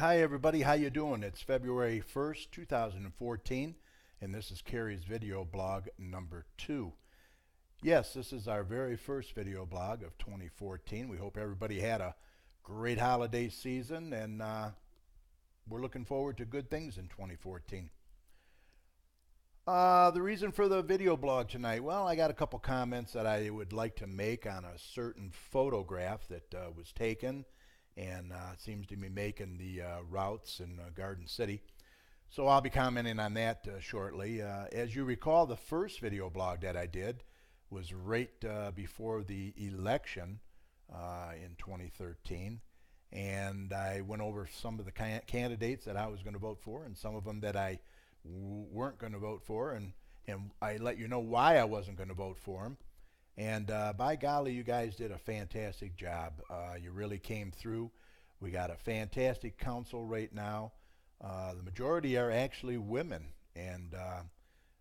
Hi everybody, how you doing? It's February 1st, 2014, and this is Kerry's video blog number 2. Yes, this is our very first video blog of 2014. We hope everybody had a great holiday season, and we're looking forward to good things in 2014. The reason for the video blog tonight, well, I got a couple comments that I would like to make on a certain photograph that was taken and seems to be making the routes in Garden City. So I'll be commenting on that shortly. As you recall, the first video blog that I did was right before the election in 2013. And I went over some of the candidates that I was going to vote for and some of them that I weren't going to vote for. And I let you know why I wasn't going to vote for them. And by golly, you guys did a fantastic job. You really came through. We got a fantastic council right now. The majority are actually women, and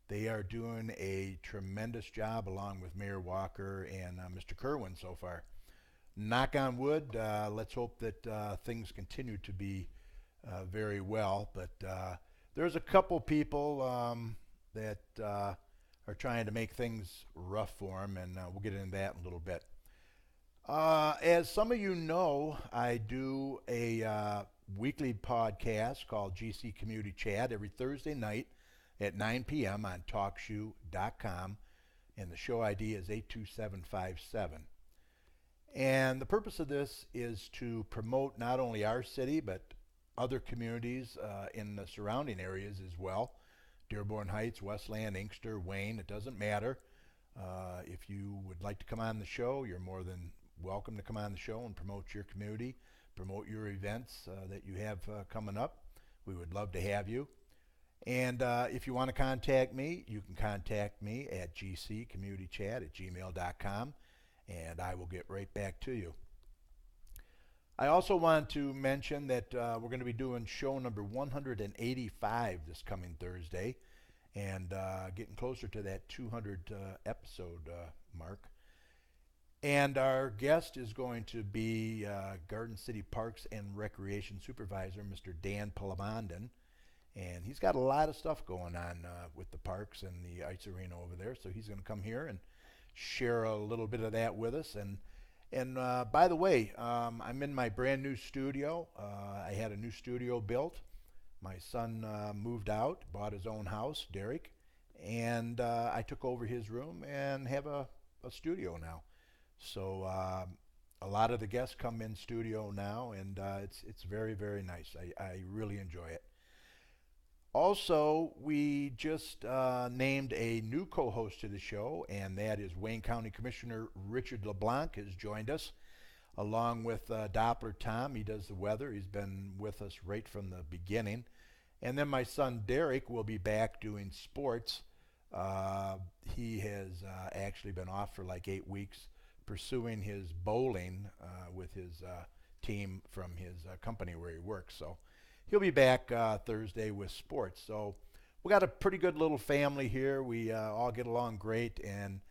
they are doing a tremendous job along with Mayor Walker and Mr. Kerwin so far. Knock on wood, let's hope that things continue to be very well. But there's a couple people that are trying to make things rough for them, and we'll get into that in a little bit. As some of you know, I do a weekly podcast called GC Community Chat every Thursday night at 9 p.m. on TalkShoe.com, and the show ID is 82757. And the purpose of this is to promote not only our city, but other communities in the surrounding areas as well. Dearborn Heights, Westland, Inkster, Wayne, it doesn't matter. If you would like to come on the show, you're more than welcome to come on the show and promote your community, promote your events that you have coming up. We would love to have you. And if you want to contact me, you can contact me at gccommunitychat@gmail.com, and I will get right back to you. I also want to mention that we're going to be doing show number 185 this coming Thursday, and getting closer to that 200 episode mark. And our guest is going to be Garden City Parks and Recreation Supervisor, Mr. Dan Palamondan. And he's got a lot of stuff going on with the parks and the ice arena over there, so he's going to come here and share a little bit of that with us. And by the way, I'm in my brand new studio. I had a new studio built. My son moved out, bought his own house, Derek, and I took over his room and have a studio now. So a lot of the guests come in studio now, and it's very, very nice. I really enjoy it. Also, we just named a new co-host to the show, and that is Wayne County Commissioner Richard LeBlanc has joined us, along with Doppler Tom. He does the weather. He's been with us right from the beginning. And then my son Derek will be back doing sports. He has actually been off for like 8 weeks pursuing his bowling with his team from his company where he works. So he'll be back Thursday with sports. So we got a pretty good little family here. We all get along great, and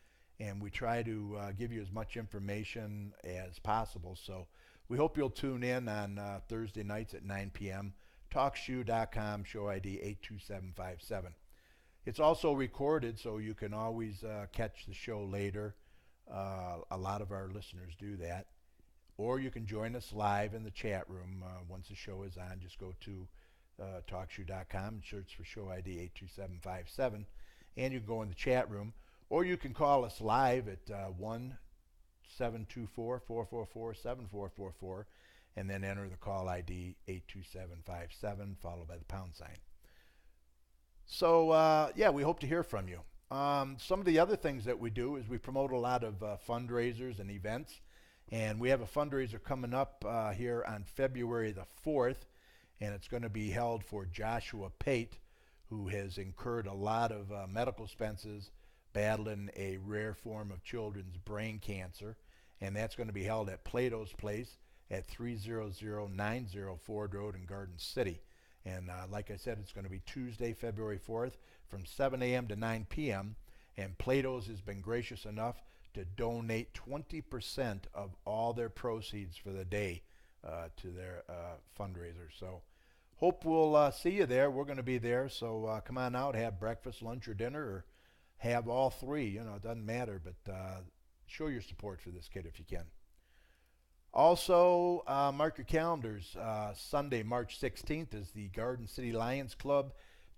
we try to give you as much information as possible. So we hope you'll tune in on Thursday nights at 9 p.m. TalkShoe.com, show ID 82757. It's also recorded, so you can always catch the show later. A lot of our listeners do that. Or you can join us live in the chat room once the show is on. Just go to TalkShoe.com and search for show ID 82757, and you can go in the chat room. Or you can call us live at 1-724-444-7444, and then enter the call ID 82757 followed by the pound sign. So yeah, we hope to hear from you. Some of the other things that we do is we promote a lot of fundraisers and events. And we have a fundraiser coming up here on February the 4th, and it's going to be held for Joshua Pate, who has incurred a lot of medical expenses battling a rare form of children's brain cancer. And that's going to be held at Plato's Place at 30090 Ford Road in Garden City. And like I said, it's going to be Tuesday, February 4th from 7 a.m. to 9 p.m. And Plato's has been gracious enough to donate 20% of all their proceeds for the day to their fundraiser. So hope we'll see you there. We're going to be there, so come on out, have breakfast, lunch, or dinner, or have all three. You know, it doesn't matter, but show your support for this kid if you can. Also, mark your calendars. Sunday, March 16th is the Garden City Lions Club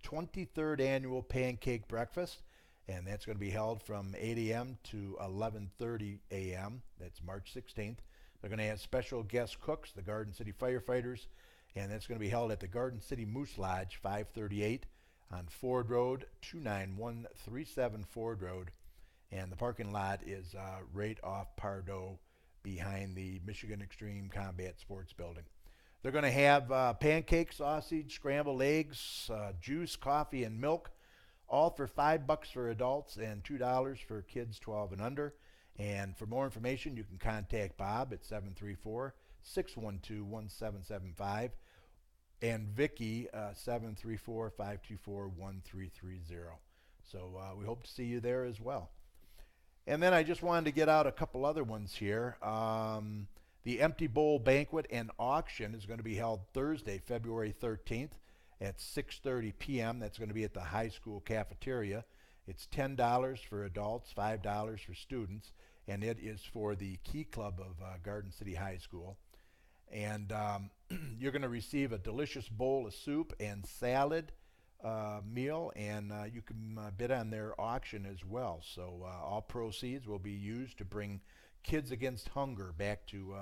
23rd Annual Pancake Breakfast, and that's going to be held from 8 a.m. to 11:30 a.m. That's March 16th. They're going to have special guest cooks, the Garden City firefighters, and that's going to be held at the Garden City Moose Lodge, 538 on Ford Road, 29137 Ford Road, and the parking lot is right off Pardo behind the Michigan Extreme Combat Sports Building. They're going to have pancakes, sausage, scrambled eggs, juice, coffee, and milk, all for $5 for adults and $2 for kids 12 and under. And for more information, you can contact Bob at 734-612-1775 and Vicky 734-524-1330. So we hope to see you there as well. And then I just wanted to get out a couple other ones here. The Empty Bowl Banquet and Auction is going to be held Thursday, February 13th at 6:30 p.m. That's going to be at the high school cafeteria. It's $10 for adults, $5 for students, and it is for the Key Club of Garden City High School. And you're going to receive a delicious bowl of soup and salad meal, and you can bid on their auction as well. So all proceeds will be used to bring Kids Against Hunger back to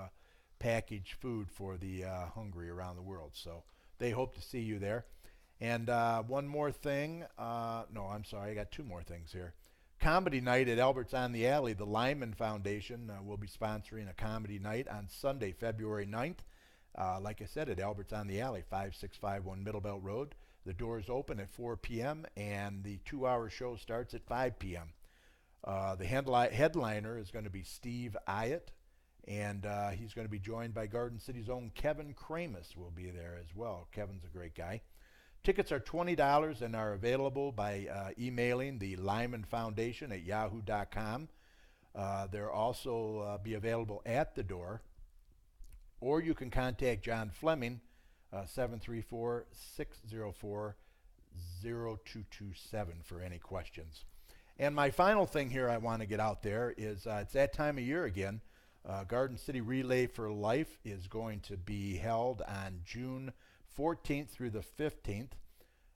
packaged food for the hungry around the world. So they hope to see you there. And one more thing. No, I'm sorry. I got two more things here. Comedy night at Albert's on the Alley. The Lyman Foundation will be sponsoring a comedy night on Sunday, February 9th. Like I said, at Albert's on the Alley, 5651 Middle Belt Road. The doors open at 4 p.m. and the 2-hour show starts at 5 p.m. The headliner is going to be Steve Ayatt, and he's going to be joined by Garden City's own Kevin Kramus will be there as well. Kevin's a great guy. Tickets are $20 and are available by emailing the Lyman Foundation at yahoo.com. They'll also be available at the door, or you can contact John Fleming, 734-604-0227 for any questions. And my final thing here I want to get out there is it's that time of year again. Garden City Relay for Life is going to be held on June 14th through the 15th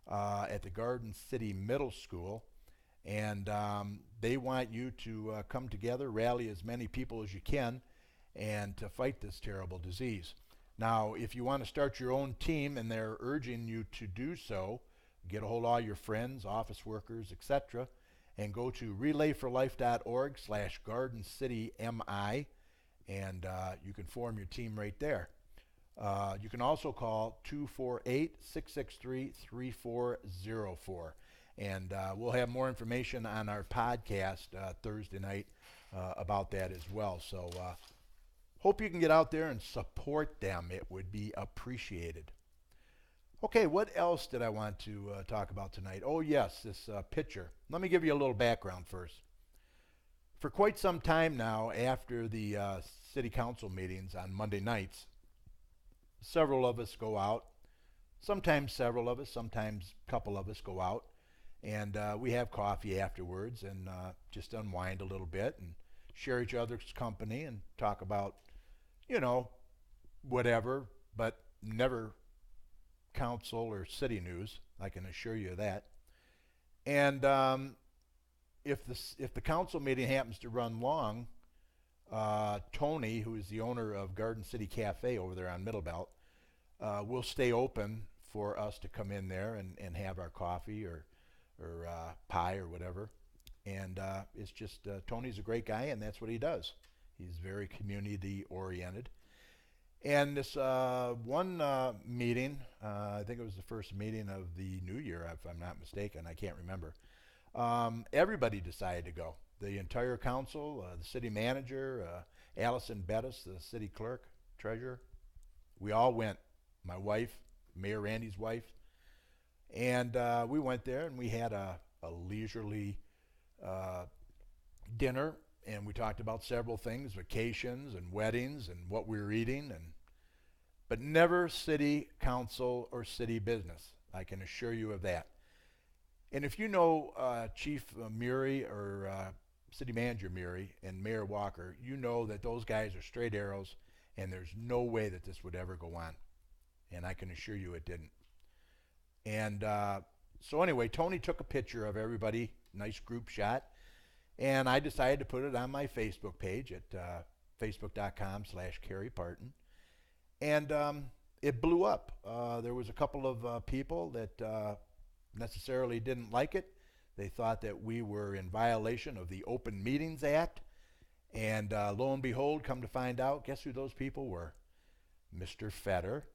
at the Garden City Middle School. And they want you to come together, rally as many people as you can, and to fight this terrible disease. Now, if you want to start your own team, and they're urging you to do so, get a hold of all your friends, office workers, etc., and go to relayforlife.org/GardenCityMI, and you can form your team right there. You can also call 248-663-3404. And we'll have more information on our podcast Thursday night about that as well. So hope you can get out there and support them. It would be appreciated. Okay, what else did I want to talk about tonight? Oh, yes, this picture. Let me give you a little background first. For quite some time now, after the city council meetings on Monday nights, several of us go out. Sometimes several of us, sometimes a couple of us go out. And we have coffee afterwards and just unwind a little bit and share each other's company and talk about, you know, whatever, but never council or city news. I can assure you of that. And if the council meeting happens to run long, Tony, who is the owner of Garden City Cafe over there on Middle Belt, will stay open for us to come in there and have our coffee or pie or whatever. And it's just Tony's a great guy, and that's what he does. He's very community oriented. And this one meeting, I think it was the first meeting of the new year, if I'm not mistaken, I can't remember. Everybody decided to go. The entire council, the city manager, Allison Bettis, the city clerk, treasurer, we all went. My wife, Mayor Randy's wife, and we went there and we had a leisurely dinner, and we talked about several things, vacations and weddings and what we were eating, and but never city council or city business. I can assure you of that. And if you know Chief Murray or City Manager Murray and Mayor Walker, you know that those guys are straight arrows, and there's no way that this would ever go on. And I can assure you it didn't. And so anyway, Tony took a picture of everybody, nice group shot, and I decided to put it on my Facebook page at facebook.com/Kerry Parton. And it blew up. There was a couple of people that necessarily didn't like it. They thought that we were in violation of the Open Meetings Act. And lo and behold, come to find out, guess who those people were? Mr. Fetter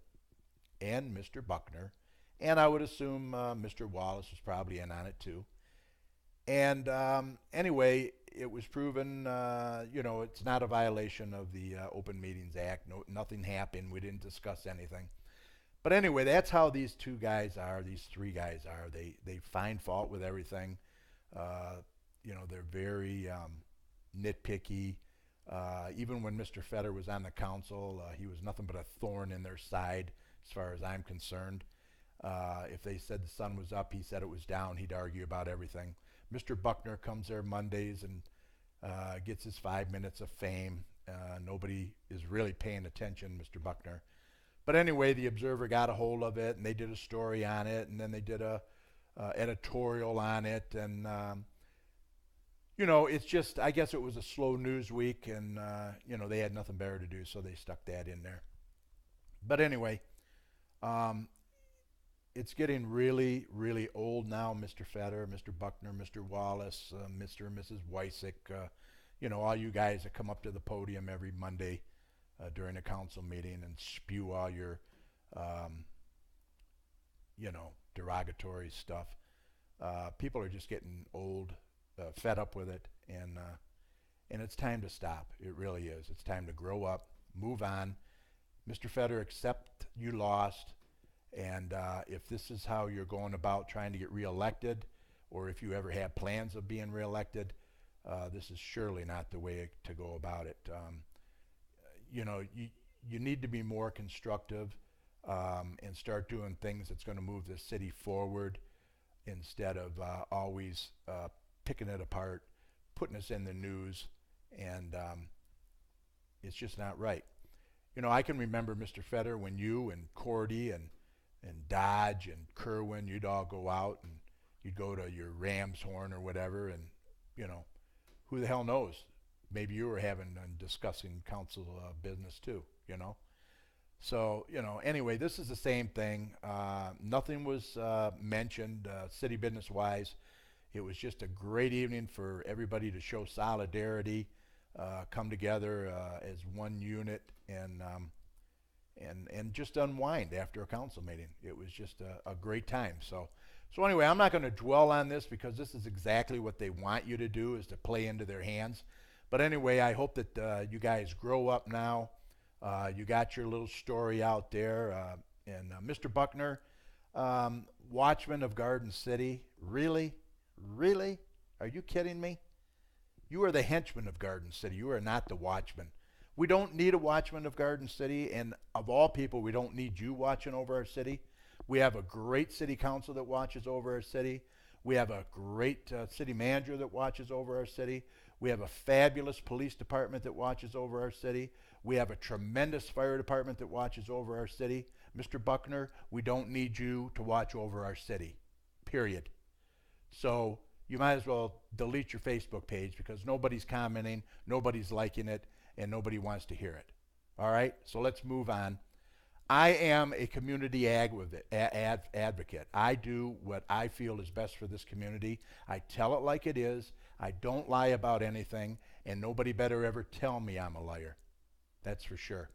and Mr. Buckner. And I would assume Mr. Wallace was probably in on it too. And anyway, it was proven, it's not a violation of the Open Meetings Act. No, nothing happened. We didn't discuss anything. But anyway, that's how these two guys are. These three guys are. They find fault with everything. They're very nitpicky. Even when Mr. Fetter was on the council, he was nothing but a thorn in their side, as far as I'm concerned. If they said the sun was up, he said it was down. He'd argue about everything. Mr. Buckner comes there Mondays and gets his 5 minutes of fame. Nobody is really paying attention, Mr. Buckner. But anyway, the Observer got a hold of it, and they did a story on it, and then they did a editorial on it. And, it's just, I guess it was a slow news week, and, they had nothing better to do, so they stuck that in there. But anyway, it's getting really, really old now, Mr. Fetter, Mr. Buckner, Mr. Wallace, Mr. and Mrs. Wysick, all you guys that come up to the podium every Monday during a council meeting and spew all your, derogatory stuff. People are just getting old, fed up with it, and it's time to stop. It really is. It's time to grow up, move on. Mr. Fetter, accept you lost. And if this is how you're going about trying to get reelected, or if you ever have plans of being reelected, this is surely not the way to go about it. You need to be more constructive and start doing things that's going to move the city forward instead of always picking it apart, putting us in the news, and it's just not right. I can remember, Mr. Fetter, when you and Cordy and Dodge and Kerwin, you'd all go out and you'd go to your Ram's Horn or whatever, and who the hell knows? Maybe you were having and discussing council business too. So anyway, this is the same thing. Nothing was mentioned city business wise. It was just a great evening for everybody to show solidarity, come together as one unit, and just unwind after a council meeting. It was just a great time. So anyway, I'm not going to dwell on this because this is exactly what they want you to do, is to play into their hands. But anyway, I hope that you guys grow up now. You got your little story out there. And Mr. Buckner, Watchman of Garden City, really? Really? Are you kidding me? You are the henchman of Garden City. You are not the watchman. We don't need a watchman of Garden City, and of all people, we don't need you watching over our city. We have a great city council that watches over our city. We have a great city manager that watches over our city. We have a fabulous police department that watches over our city. We have a tremendous fire department that watches over our city. Mr. Buckner, we don't need you to watch over our city, period. So you might as well delete your Facebook page because nobody's commenting, nobody's liking it, and nobody wants to hear it. All right, so let's move on. I am a community advocate. I do what I feel is best for this community. I tell it like it is. I don't lie about anything, and nobody better ever tell me I'm a liar. That's for sure.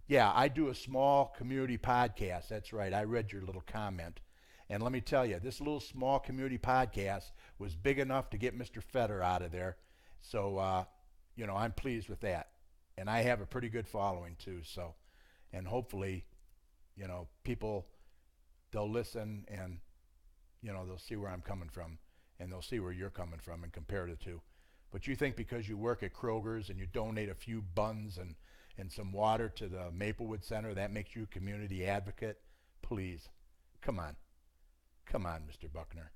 Yeah, I do a small community podcast. That's right. I read your little comment. And let me tell you, this little small community podcast was big enough to get Mr. Fetter out of there. So, I'm pleased with that. And I have a pretty good following too. So, and hopefully, people, they'll listen and, they'll see where I'm coming from, and they'll see where you're coming from and compare the two. But you think because you work at Kroger's and you donate a few buns and and some water to the Maplewood Center. That makes you a community advocate. Please, come on. Come on, Mr. Buckner.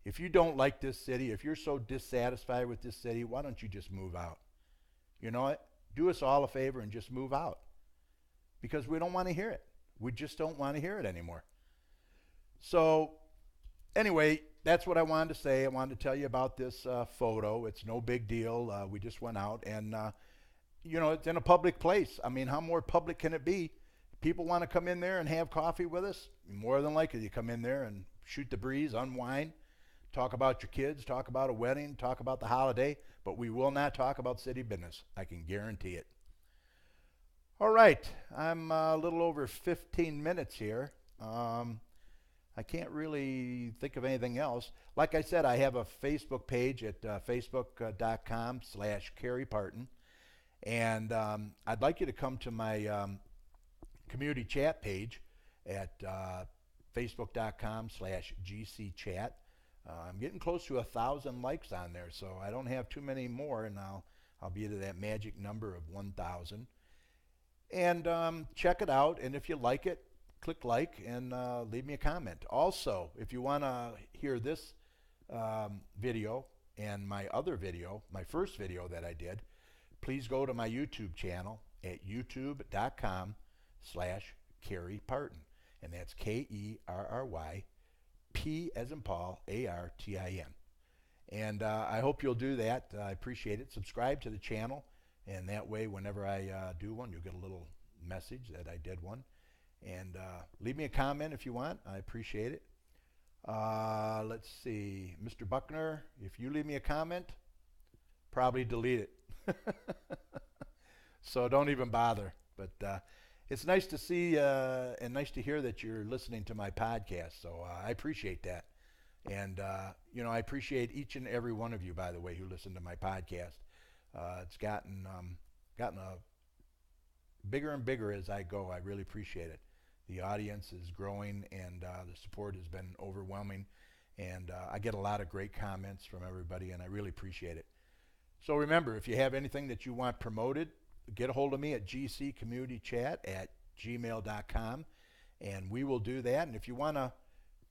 If you don't like this city, if you're so dissatisfied with this city, why don't you just move out? You know what? Do us all a favor and just move out. Because we don't want to hear it. We just don't want to hear it anymore. So, anyway, that's what I wanted to say. I wanted to tell you about this photo. It's no big deal. We just went out and, you know, it's in a public place. I mean, how more public can it be? People want to come in there and have coffee with us. More than likely, you come in there and shoot the breeze, unwind, talk about your kids, talk about a wedding, talk about the holiday, but we will not talk about city business. I can guarantee it. All right, I'm a little over 15 minutes here. I can't really think of anything else. Like I said, I have a Facebook page at facebook.com/Kerry Parton. And I'd like you to come to my community chat page at facebook.com/GCChat. I'm getting close to 1,000 likes on there, so I don't have too many more, and I'll be to that magic number of 1,000. And check it out, and if you like it, click like and leave me a comment. Also, if you want to hear this video and my other video, my first video that I did, please go to my YouTube channel at youtube.com/Kerry Parton. And that's Kerry, P as in Paul, ARTIN. And I hope you'll do that. I appreciate it. Subscribe to the channel, and that way whenever I do one, you'll get a little message that I did one. And leave me a comment if you want. I appreciate it. Let's see. Mr. Buckner, if you leave me a comment, probably delete it. So don't even bother. But it's nice to see and nice to hear that you're listening to my podcast. So I appreciate that. And, you know, I appreciate each and every one of you, by the way, who listen to my podcast. It's gotten a bigger and bigger as I go. I really appreciate it. The audience is growing, and the support has been overwhelming. And I get a lot of great comments from everybody, and I really appreciate it. So remember, if you have anything that you want promoted, get a hold of me at gccommunitychat@gmail.com, and we will do that. And if you want to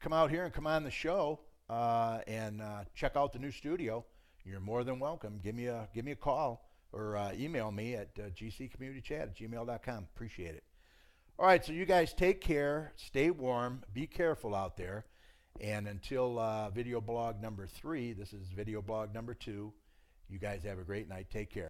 come out here and come on the show and check out the new studio, you're more than welcome. Give me a call or email me at gccommunitychat@gmail.com. Appreciate it. All right, so you guys take care, stay warm, be careful out there, and until video blog number 3, this is video blog number 2. You guys have a great night. Take care.